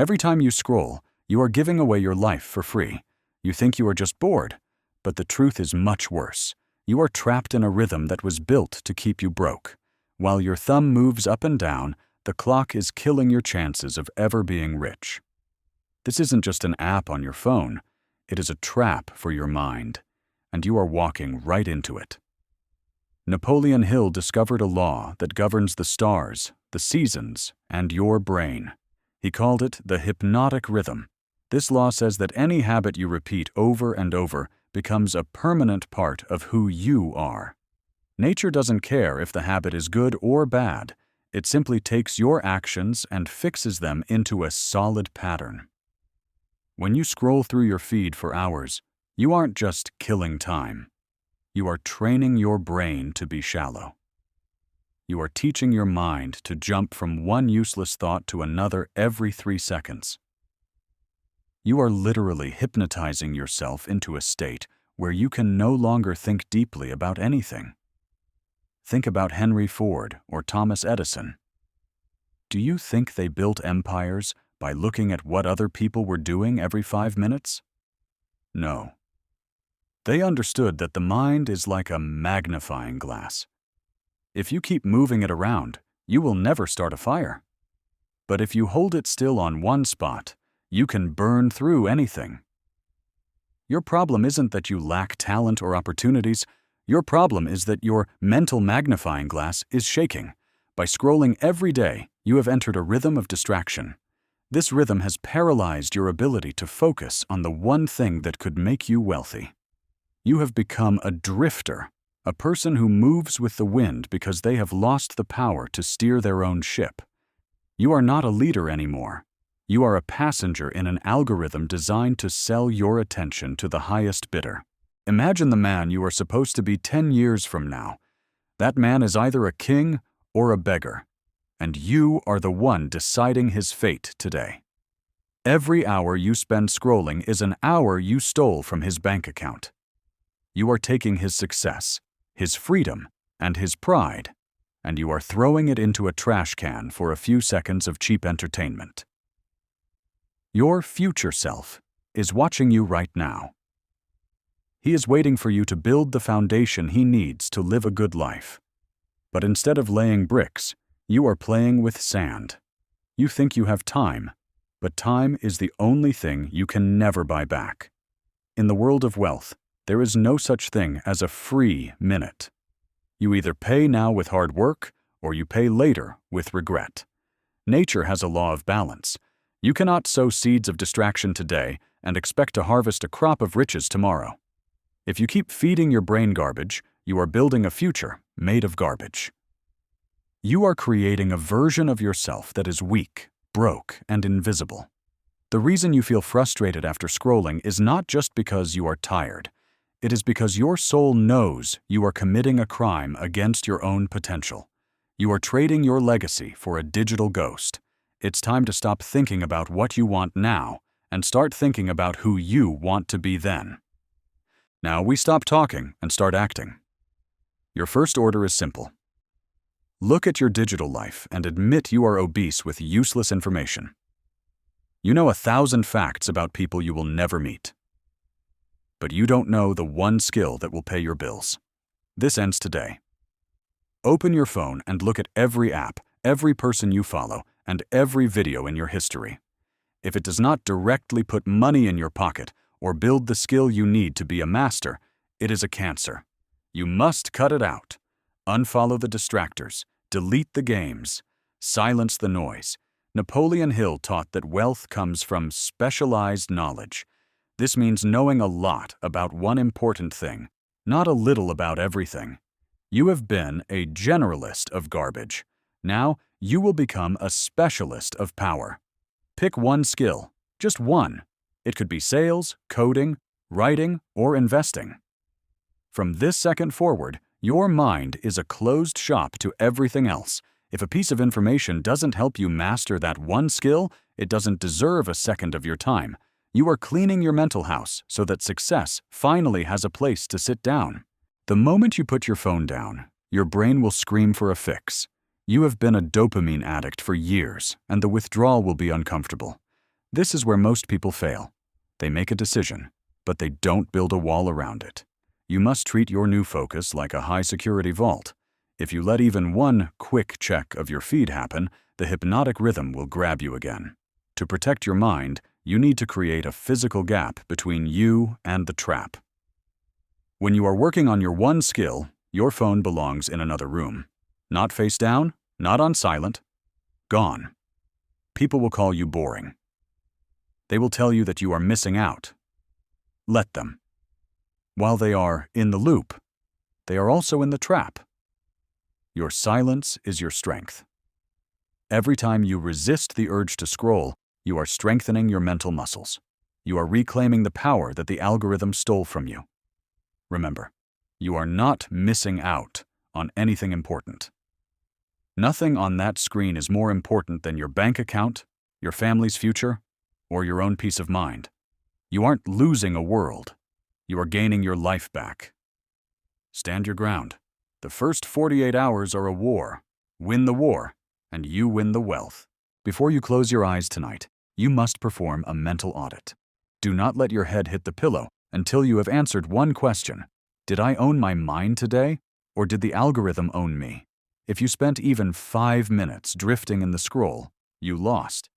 Every time you scroll, you are giving away your life for free. You think you are just bored, but the truth is much worse. You are trapped in a rhythm that was built to keep you broke. While your thumb moves up and down, the clock is killing your chances of ever being rich. This isn't just an app on your phone. It is a trap for your mind, and you are walking right into it. Napoleon Hill discovered a law that governs the stars, the seasons, and your brain. He called it the hypnotic rhythm. This law says that any habit you repeat over and over becomes a permanent part of who you are. Nature doesn't care if the habit is good or bad. It simply takes your actions and fixes them into a solid pattern. When you scroll through your feed for hours, you aren't just killing time. You are training your brain to be shallow. You are teaching your mind to jump from one useless thought to another every 3 seconds. You are literally hypnotizing yourself into a state where you can no longer think deeply about anything. Think about Henry Ford or Thomas Edison. Do you think they built empires by looking at what other people were doing every 5 minutes? No. They understood that the mind is like a magnifying glass. If you keep moving it around, you will never start a fire. But if you hold it still on one spot, you can burn through anything. Your problem isn't that you lack talent or opportunities. Your problem is that your mental magnifying glass is shaking. By scrolling every day, you have entered a rhythm of distraction. This rhythm has paralyzed your ability to focus on the one thing that could make you wealthy. You have become a drifter, a person who moves with the wind because they have lost the power to steer their own ship. You are not a leader anymore. You are a passenger in an algorithm designed to sell your attention to the highest bidder. Imagine the man you are supposed to be 10 years from now. That man is either a king or a beggar, and you are the one deciding his fate today. Every hour you spend scrolling is an hour you stole from his bank account. You are taking his success, his freedom, and his pride, and you are throwing it into a trash can for a few seconds of cheap entertainment. Your future self is watching you right now. He is waiting for you to build the foundation he needs to live a good life. But instead of laying bricks, you are playing with sand. You think you have time, but time is the only thing you can never buy back. In the world of wealth, there is no such thing as a free minute. You either pay now with hard work, or you pay later with regret. Nature has a law of balance. You cannot sow seeds of distraction today and expect to harvest a crop of riches tomorrow. If you keep feeding your brain garbage, you are building a future made of garbage. You are creating a version of yourself that is weak, broke, and invisible. The reason you feel frustrated after scrolling is not just because you are tired. It is because your soul knows you are committing a crime against your own potential. You are trading your legacy for a digital ghost. It's time to stop thinking about what you want now and start thinking about who you want to be then. Now we stop talking and start acting. Your first order is simple. Look at your digital life and admit you are obese with useless information. You know 1,000 facts about people you will never meet. But you don't know the one skill that will pay your bills. This ends today. Open your phone and look at every app, every person you follow, and every video in your history. If it does not directly put money in your pocket or build the skill you need to be a master, it is a cancer. You must cut it out. Unfollow the distractors, delete the games, silence the noise. Napoleon Hill taught that wealth comes from specialized knowledge. This means knowing a lot about one important thing, not a little about everything. You have been a generalist of garbage. Now you will become a specialist of power. Pick one skill, just one. It could be sales, coding, writing, or investing. From this second forward, your mind is a closed shop to everything else. If a piece of information doesn't help you master that one skill, it doesn't deserve a second of your time. You are cleaning your mental house so that success finally has a place to sit down. The moment you put your phone down, your brain will scream for a fix. You have been a dopamine addict for years, and the withdrawal will be uncomfortable. This is where most people fail. They make a decision, but they don't build a wall around it. You must treat your new focus like a high-security vault. If you let even one quick check of your feed happen, the hypnotic rhythm will grab you again. To protect your mind, you need to create a physical gap between you and the trap. When you are working on your one skill, your phone belongs in another room. Not face down, not on silent. Gone. People will call you boring. They will tell you that you are missing out. Let them. While they are in the loop, they are also in the trap. Your silence is your strength. Every time you resist the urge to scroll, you are strengthening your mental muscles. You are reclaiming the power that the algorithm stole from you. Remember, you are not missing out on anything important. Nothing on that screen is more important than your bank account, your family's future, or your own peace of mind. You aren't losing a world. You are gaining your life back. Stand your ground. The first 48 hours are a war. Win the war, and you win the wealth. Before you close your eyes tonight, you must perform a mental audit. Do not let your head hit the pillow until you have answered one question. Did I own my mind today, or did the algorithm own me? If you spent even 5 minutes drifting in the scroll, you lost.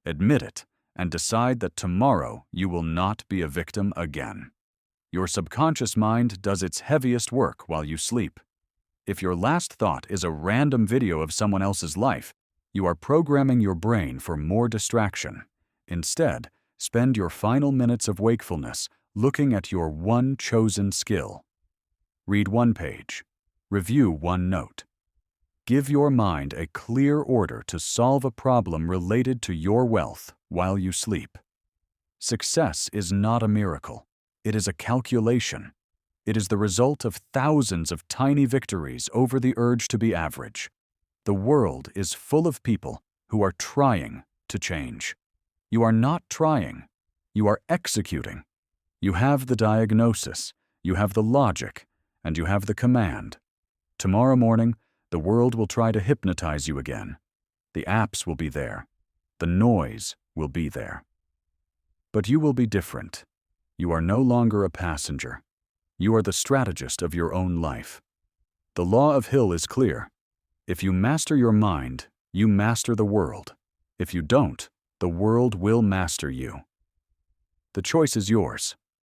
Admit it, and decide that tomorrow you will not be a victim again. Your subconscious mind does its heaviest work while you sleep. If your last thought is a random video of someone else's life, you are programming your brain for more distraction. Instead, spend your final minutes of wakefulness looking at your one chosen skill. Read one page. Review one note. Give your mind a clear order to solve a problem related to your wealth while you sleep. Success is not a miracle. It is a calculation. It is the result of thousands of tiny victories over the urge to be average. The world is full of people who are trying to change. You are not trying. You are executing. You have the diagnosis, you have the logic, and you have the command. Tomorrow morning, the world will try to hypnotize you again. The apps will be there. The noise will be there. But you will be different. You are no longer a passenger. You are the strategist of your own life. The law of Hill is clear. If you master your mind, you master the world. If you don't, the world will master you. The choice is yours.